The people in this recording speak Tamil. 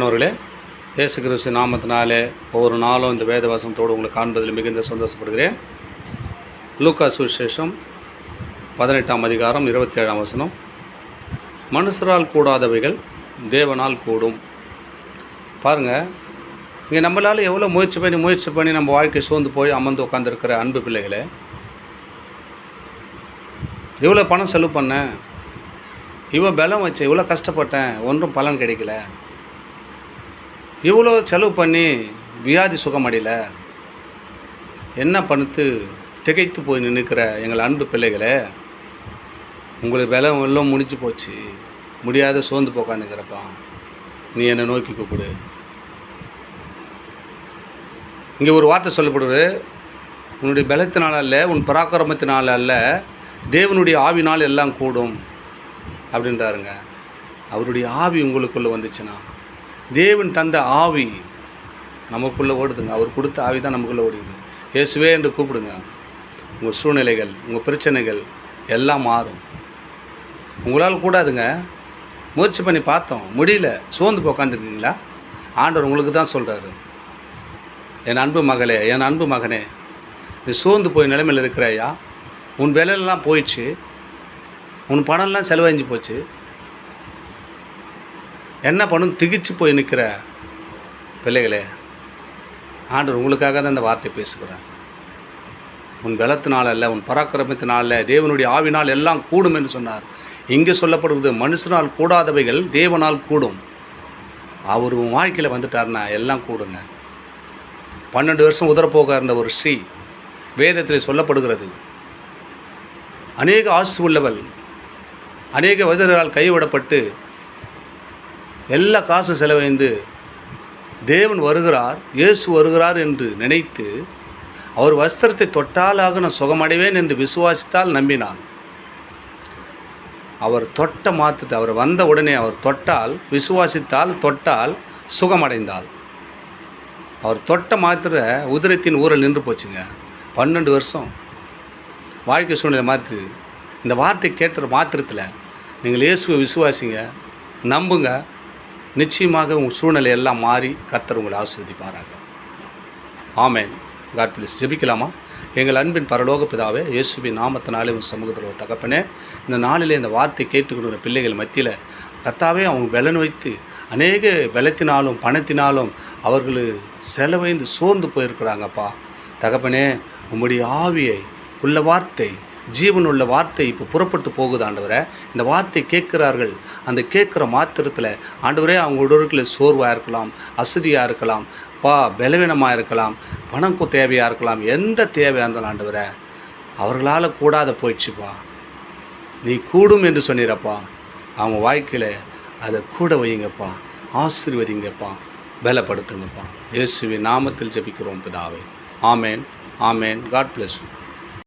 அவர்களே, இயேசு கிறிஸ்து நாமத்தினாலே ஒவ்வொரு நாளும் இந்த வேத வசனத்தோடு உங்களை காண்பதில் மிகுந்த சந்தோஷப்படுகிறேன். லூக்கா சுவிசேஷம் 18ஆம் அதிகாரம் 27ஆம் வசனம். மனுஷரால் கூடாதவைகள் தேவனால் கூடும். பாருங்கள், இங்கே நம்மளால் எவ்வளோ முயற்சி பண்ணி நம்ம வாழ்க்கை சோர்ந்து போய் அமர்ந்து உட்காந்துருக்கிற அன்பு பிள்ளைகளே, இவ்வளோ பணம் செலவு பண்ணேன், இவ்வளோ பலம் வச்சேன், இவ்வளோ கஷ்டப்பட்டேன், ஒன்றும் பலன் கிடைக்கல, இவ்வளோ செலவு பண்ணி வியாதி சுகமடையல, என்ன பண்ணுத்து திகைத்து போய் நிற்கிற எங்கள் அன்பு பிள்ளைகளே, உங்களுக்கு பலம் எல்லாம் முடிஞ்சு போச்சு, முடியாத சோர்ந்து போக்காந்துக்கிறப்பா, நீ என்னை நோக்கி கூப்பிடு. இங்கே ஒரு வார்த்தை சொல்லப்படுது, உன்னுடைய பலத்தினால் அல்ல, உன் பராக்கிரமத்தினால் அல்ல, தேவனுடைய ஆவினால் எல்லாம் கூடும் அப்படின்றாருங்க. அவருடைய ஆவி உங்களுக்குள்ளே வந்துச்சுன்னா, தேவன் தந்த ஆவி நமக்குள்ளே ஓடுதுங்க. அவர் கொடுத்த ஆவி தான் நமக்குள்ளே ஓடுது. இயேசுவே என்று கூப்பிடுங்க. உங்கள் சூழ்நிலைகள், உங்கள் பிரச்சனைகள் எல்லாம் மாறும். உங்களால் கூடாதுங்க, முயற்சி பண்ணி பார்த்தோம், முடியல, சோர்ந்து போய் உட்காந்துருக்கீங்களா? ஆண்டவர் உங்களுக்கு தான் சொல்கிறாரு, என் அன்பு மகளே, என் அன்பு மகனே, நீ சோர்ந்து போய் நிலைமையில் இருக்கிறாயா? உன் வேலையெல்லாம் போயிடுச்சு, உன் பணம்லாம் செலவழிஞ்சு போச்சு, என்ன பண்ணும் திகிச்சு போய் நிற்கிற பிள்ளைகளே, ஆண்டவர் உங்களுக்காக தான் இந்த வார்த்தை பேசுகிறார். உன் பலத்தினால் அல்ல, உன் பராக்கிரமத்தினால் அல்ல, தேவனுடைய ஆவினால் எல்லாம் கூடும் என்று சொன்னார். இங்கே சொல்லப்படுவது மனுஷனால் கூடாதவைகள் தேவனால் கூடும். அவர் உன் வாழ்க்கையில் வந்துட்டார்னா எல்லாம் கூடுங்க. 12 வருஷம் உதறப்போக இருந்த ஒரு ஸ்ரீ, வேதத்தில் சொல்லப்படுகிறது, அநேக ஆசை உள்ளவள், அநேக வயதினரால் கைவிடப்பட்டு எல்லா காசு செலவழிந்து தேவன் வருகிறார், இயேசு வருகிறார் என்று நினைத்து அவர் வஸ்திரத்தை தொட்டாலாக நான் சுகமடைவேன் என்று விசுவாசித்தால் நம்பினான். அவர் தொட்ட மாத்திட்டு, அவர் வந்த உடனே அவர் தொட்டால், விசுவாசித்தால், தொட்டால் சுகமடைந்தாள். அவர் தொட்ட மாத்திர உதிரத்தின் ஊரில் நின்று போச்சுங்க. 12 வருஷம் வாழ்க்கை சூழ்நிலை மாற்றி, இந்த வார்த்தை கேட்ட மாத்திரத்தில் நீங்கள் இயேசுவை விசுவாசிங்க, நம்புங்க, நிச்சயமாக உங்கள் சூழ்நிலை எல்லாம் மாறி கர்த்தர் உங்களை ஆசீர்வதிப்பாராக. ஆமென். God bless. ஜெபிக்கலாமா? எங்கள் அன்பின் பரலோக பிதாவே, இயேசுவின் நாமத்தினாலே உங்கள் சமூகத்தில் ஒரு தகப்பனே, இந்த நாளிலே இந்த வார்த்தை கேட்டுக்கொண்ட பிள்ளைகள் மத்தியில் கர்த்தாவே அவங்க பலன் வைத்து அநேக பலத்தினாலும் பணத்தினாலும் அவர்கள் செலவைந்து சோர்ந்து போயிருக்கிறாங்கப்பா. தகப்பனே, உம்முடைய ஆவியை உள்ள வார்த்தை, ஜீவன் உள்ள வார்த்தை இப்போ புறப்பட்டு போகுது ஆண்டவரே. இந்த வார்த்தை கேட்குறார்கள், அந்த கேட்குற மாத்திரத்தில் ஆண்டவரே அவங்க உடலுக்குள்ள சோர்வாக இருக்கலாம், அசதியாக இருக்கலாம், பலவீனமாக இருக்கலாம், பணம் தேவையாக இருக்கலாம், எந்த தேவையாக இருந்தாலும் ஆண்டவரே அவர்களால் கூடாத போயிடுச்சுப்பா. நீ கூடும் என்று சொன்னீரப்பா. அவங்க வாழ்க்கையில் அதை கூட வையுங்கப்பா, ஆசீர்வதிங்கப்பா, பலப்படுத்துங்கப்பா. இயேசுவின் நாமத்தில் ஜெபிக்கிறோம் பிதாவே. ஆமேன். ஆமேன். God bless you.